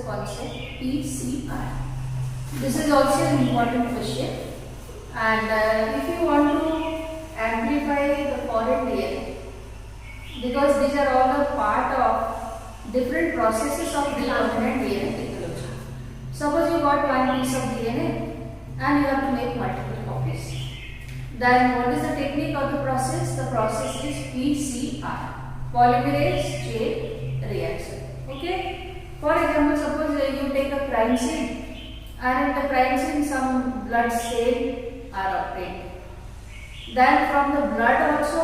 concept PCR. This is also an important question, and if you want to amplify the foreign DNA, because these are all a part of different processes of recombinant DNA technology. Suppose you got one piece of DNA and you have to make multiple copies. Then what is the technique of the process? The process is PCR, polymerase chain reaction. Okay. For example, suppose you take a crime scene, and in the crime scene some blood stain are obtained. Then from the blood also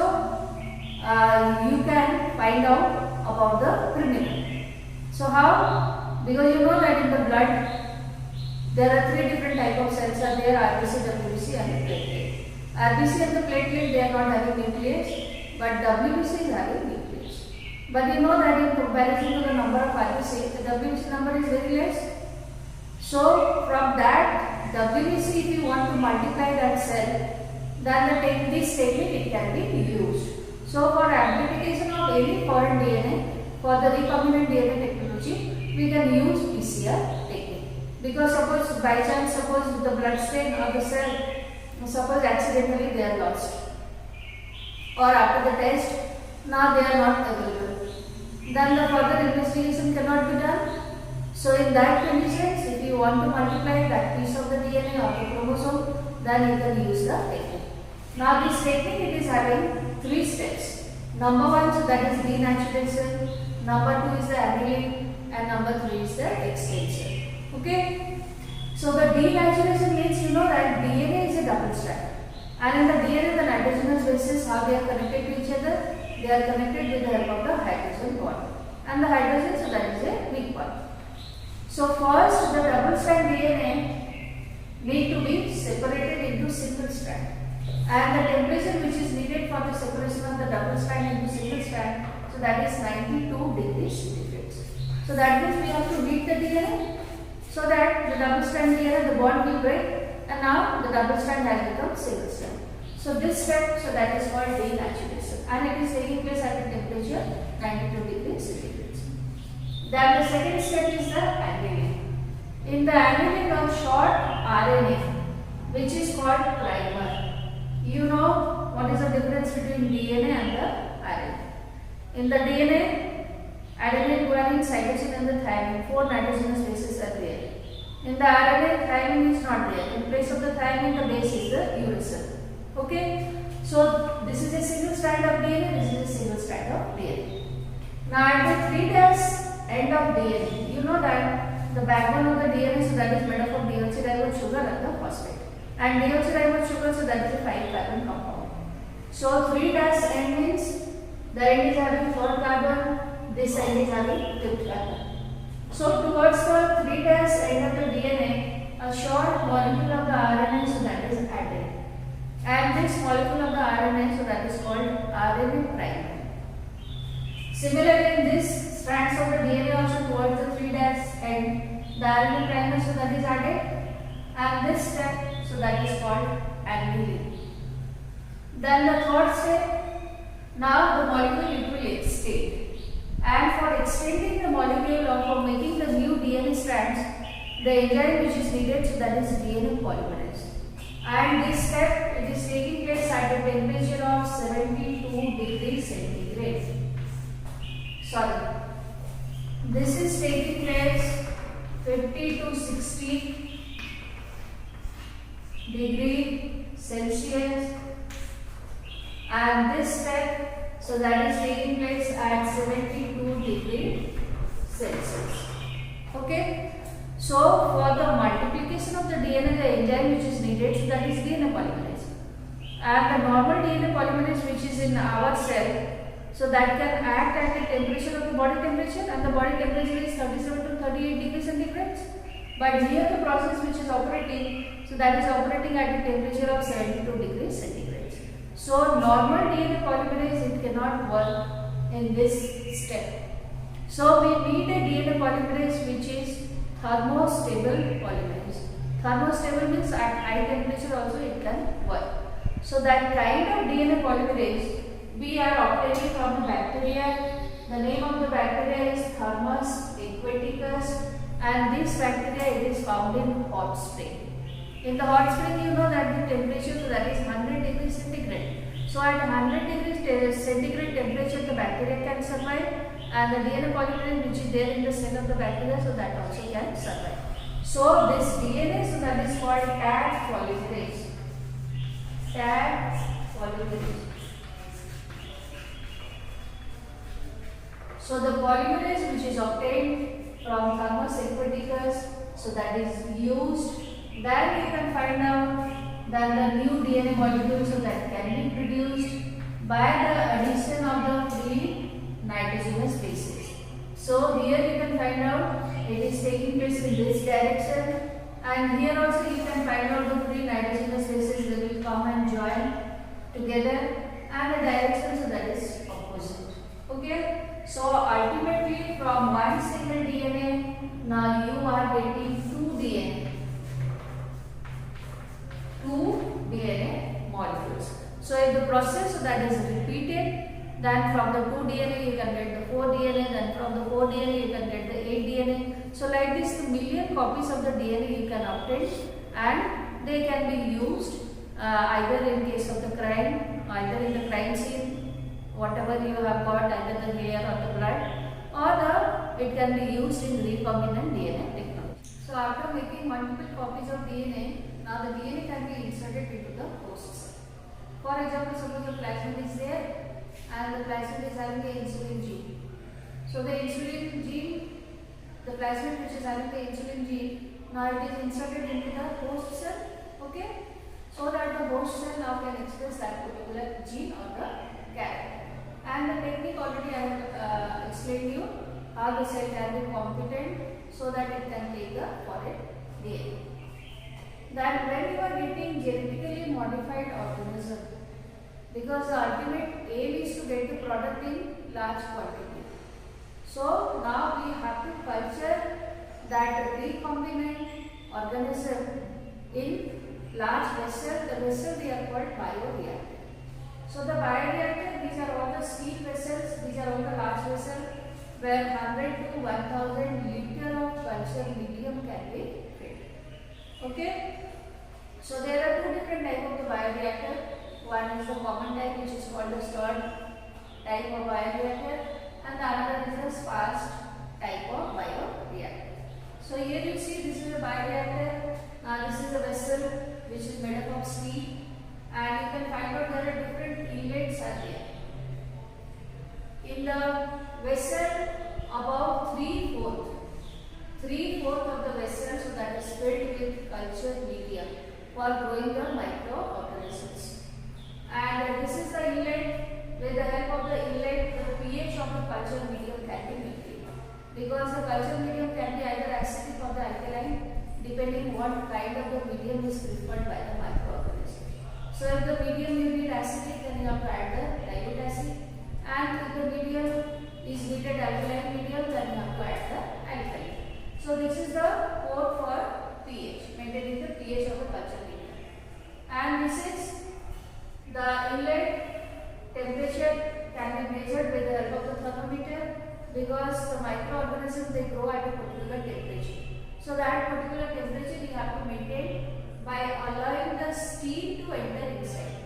you can find out about the criminal. So how? Because you know that in the blood there are three different types of cells are there: RBC, WBC and platelet. RBC and the platelet, they are not having nucleus, but WBC is having nucleus. But you know that in comparison to the number of RBC, the WBC number is very less. So from that WBC, if you want to multiply that cell, then this technique it can be used. So for amplification of any foreign DNA, for the recombinant DNA technology, we can use PCR technique. Because suppose by chance, suppose the blood stain of the cell, suppose accidentally they are lost, or after the test, now they are not available, then the further investigation cannot be done. So in that conditions, if you want to multiply that piece of the DNA or the chromosome, then you can use the technique. Now this technique, it is having three steps. Number one, so that is denaturation. Number two is the annealing, and number three is the extension. Okay. So the denaturation means you know that DNA is a double strand, and in the DNA the nitrogenous bases, how they are connected to each other? They are connected with the help of the hydrogen bond, and the hydrogen, so that is a weak bond. So first the double strand DNA need to be separated into single strand, and the temperature which is needed for the separation of the double strand into single strand, so that is 92 degrees centigrade. So that means we have to heat the DNA, so that the double strand DNA, the bond will break, and now the double strand has become single strand. So this step, so that is called denaturation, and it is taking place at a temperature 92 degrees centigrade. Then the second step is the annealing. In the annealing of short RNA, which is called primer, you know what is the difference between DNA and the RNA. In the DNA, adenine, guanine, cytosine and the thymine, 4 nitrogenous bases are there. In the RNA, thymine is not there. In place of the thymine, the base is the uracil. Okay. So this is a single strand of DNA, this is a single strand of DNA. Now at the 3' end of DNA, you know that the backbone of the DNA, so that is made up of deoxyribose sugar and the phosphate. And deoxyribose sugar, so that is a 5-carbon compound. So 3' end means the end is having 4 carbon, this end is having 5th carbon. So towards the 3' end of the DNA, a short molecule of the RNA, so that is added. And this molecule of the RNA, so that is called RNA primer. Similarly, in this strands of the DNA also towards the 3' end, the RNA primer, so that is added, and this step, so that is called annealing. Then the third step, now the molecule will extend, and for extending the molecule or for making the new DNA strands, the enzyme which is needed, so that is DNA polymerase. And this step, it is taking place at a temperature of 72 degrees centigrade. Sorry, this is taking place 50 to 60 degree Celsius, and this step, so that is taking place at 72 degree Celsius. Okay. So for the multiplication of the DNA, the enzyme which is needed, so that is DNA polymerase. And the normal DNA polymerase which is in our cell, so that can act at the temperature of the body temperature, and the body temperature is 37 to 38 degrees centigrade. But here the process which is operating, so that is operating at the temperature of 72 degrees centigrade. So normal DNA polymerase, it cannot work in this step. So we need a DNA polymerase which is thermostable polymerase. Thermostable means at high temperature also it can work. So that kind of DNA polymerase we are obtaining from the bacteria. The name of the bacteria is Thermus aquaticus, and found in hot spring. In the hot spring, you know that the temperature, so that is 100 degrees centigrade. So at 100 degrees centigrade temperature, the bacteria can survive, and the DNA polymerase which is there in the cell of the bacteria, so that also can survive. So this DNA, so that is called Taq polymerase. Taq polymerase. So the polymerase which is obtained from Thymus aquaticus, so that is used. Then you can find out that the new DNA molecules, so that can be produced by the addition of the free nitrogenous bases. So here you can find out it is taking place in this direction, and here also you can find out the free nitrogenous bases, they will come and join together, and the direction, so that is opposite. Okay. So ultimately from one single DNA, now you are getting two DNA molecules. So if the process, so that is repeated, then from the 2 DNA you can get the 4 DNA, then from the 4 DNA you can get the 8 DNA. So like this, the million copies of the DNA you can obtain, and they can be used either in case of the crime, either in the crime scene, whatever you have got, either the hair or the blood, or it can be used in recombinant DNA technology. So after making multiple copies of DNA, now the DNA can be inserted into the host cell. For example, suppose the plasmid is there, and the plasmid is having the insulin gene. So the insulin gene, the plasmid which is having the insulin gene, now it is inserted into the host cell. Okay, so that the host cell now can express that particular gene or the character. And the technique already I have explained you how the cell can be competent, so that it can take the foreign DNA. That when you are getting genetically modified organism, because the ultimate aim is to get the product in large quantity. So now we have to culture that recombinant organism in large vessel. The vessel they are called bioreactor. So the bioreactor, these are all the steel vessels, these are all the large vessels where 100 to 1000 liter of culture medium can be filled. Okay. So there are two different types of the bioreactor. One is the common type, which is called the stirred type of bioreactor, and the other is the fast type of bioreactor. So here you see this is a bioreactor. This is a vessel which is made up of steel, and you can find out there are different inlets are there. In the vessel, about 3/4 of the vessel, so that is filled with culture media for growing the microorganisms. And this is the inlet. With the help of the inlet, the pH of the culture medium can be maintained, because the culture medium can be either acidic or the alkaline, depending what kind of the medium is preferred by the microorganism. So if the medium you need acidic, then you have to add the dilute acid, and if the medium is needed alkaline medium, then you have to add the alkaline. So this is the code for pH, maintaining the pH of the culture medium. And this is the inlet temperature can be measured with the help of the thermometer, because the microorganisms they grow at a particular temperature. So that particular temperature you have to maintain by allowing the steam to enter inside.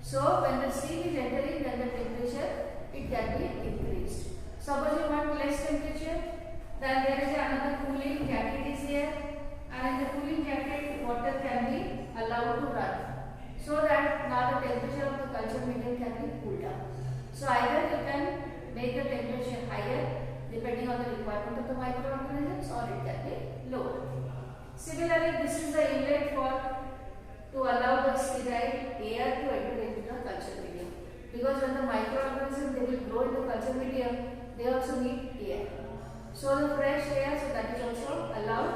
So when the steam is entering, then the temperature it can be increased. Suppose you want less temperature, then there is another cooling jacket is here, and in the cooling jacket water can be allowed to run, so that now the temperature of the culture medium can be cooled down. So either you can make the temperature higher depending on the requirement of the microorganisms, or it can be lower. Similarly, this is the inlet to allow the sterile air to enter into the culture medium, because when the microorganisms they will grow in the culture medium, they also need air. So the fresh air, so that is also allowed,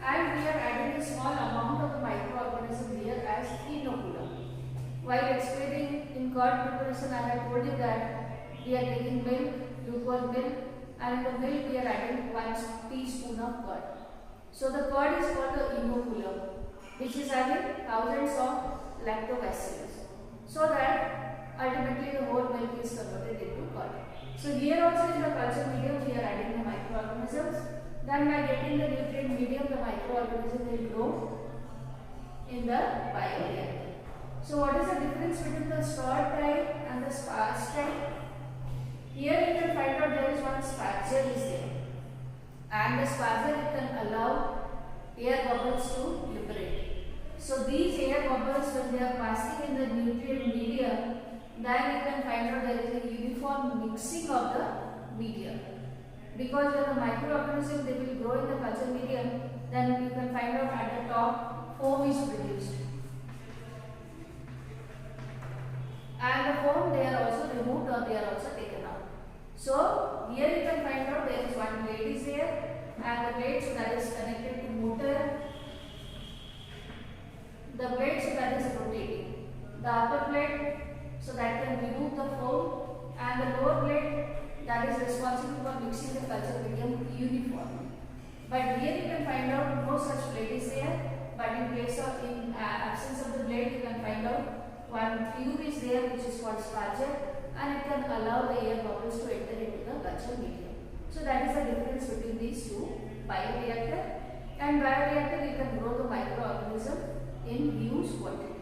and we are adding a small amount of the microorganism here as inoculum. While explaining in curd preparation, I have told you that we are taking milk, lukewarm milk, and in the milk we are adding 1 teaspoon of curd. So the curd is called the inoculum, which is having thousands of lactobacillus, so that ultimately the whole milk is converted into curd. So here also in the culture medium we are adding the microorganisms, Then by getting the nutrient medium, the microorganism will grow in the bioreactor. So what is the difference between the stored type and the sparse type? Here you can find out there is one sparger is there, and the sparger can allow air bubbles to liberate. So these air bubbles, when they are passing in the nutrient medium, then you can find out there is a uniform mixing of the medium. Because when the microorganism they will grow in the culture medium, then you can find out at the top foam is produced. And the foam they are also removed or they are also taken out. So here you can find out there is one blade is there, and the blade so that is connected to motor. The blade so that is rotating. The upper blade so that can remove the foam, and the lower blade that is responsible for mixing the culture medium uniformly. But here you can find out no such blade is there, but in absence of the blade you can find out one tube is there which is called sparger, and it can allow the air bubbles to enter into the culture medium. So that is the difference between these two. Bioreactor and bioreactor you can grow the microorganism in huge quantity.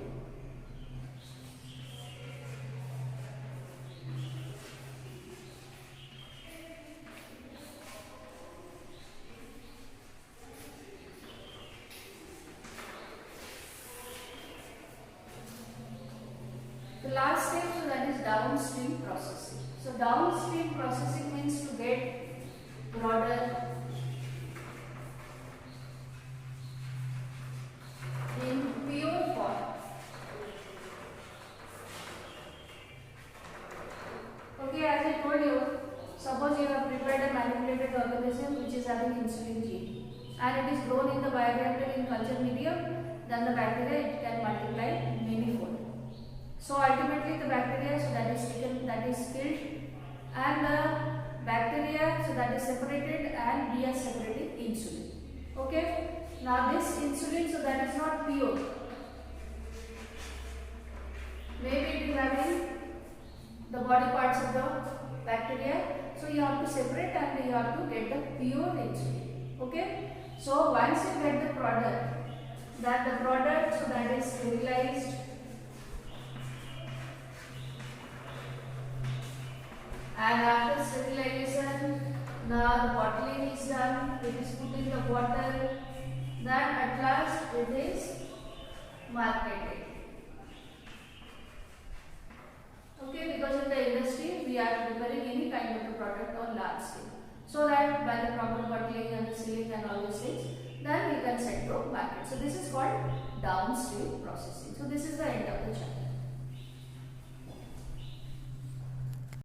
The last step, so that is downstream processing. So downstream processing means to get product in pure form. Okay, as I told you, suppose you have prepared a manipulated organism which is having insulin gene, and it is grown in the bioreactor in culture medium, then the bacteria it can multiply manyfold. So ultimately the bacteria so that is taken, that is killed, and the bacteria so that is separated, and we are separating insulin. Okay. Now this insulin so that is not pure. Maybe it is having the body parts of the bacteria. So you have to separate and you have to get the pure insulin. Okay. So once you get the product, then the product so that is sterilized, and after sterilization, the bottling is done, it is put in the bottle, then at last it is marketed. Okay, because in the industry we are preparing any kind of a product on large scale, so that by the proper bottling and the sealing and all these things, then we can send to market. So this is called downstream processing. So this is the end of the chapter.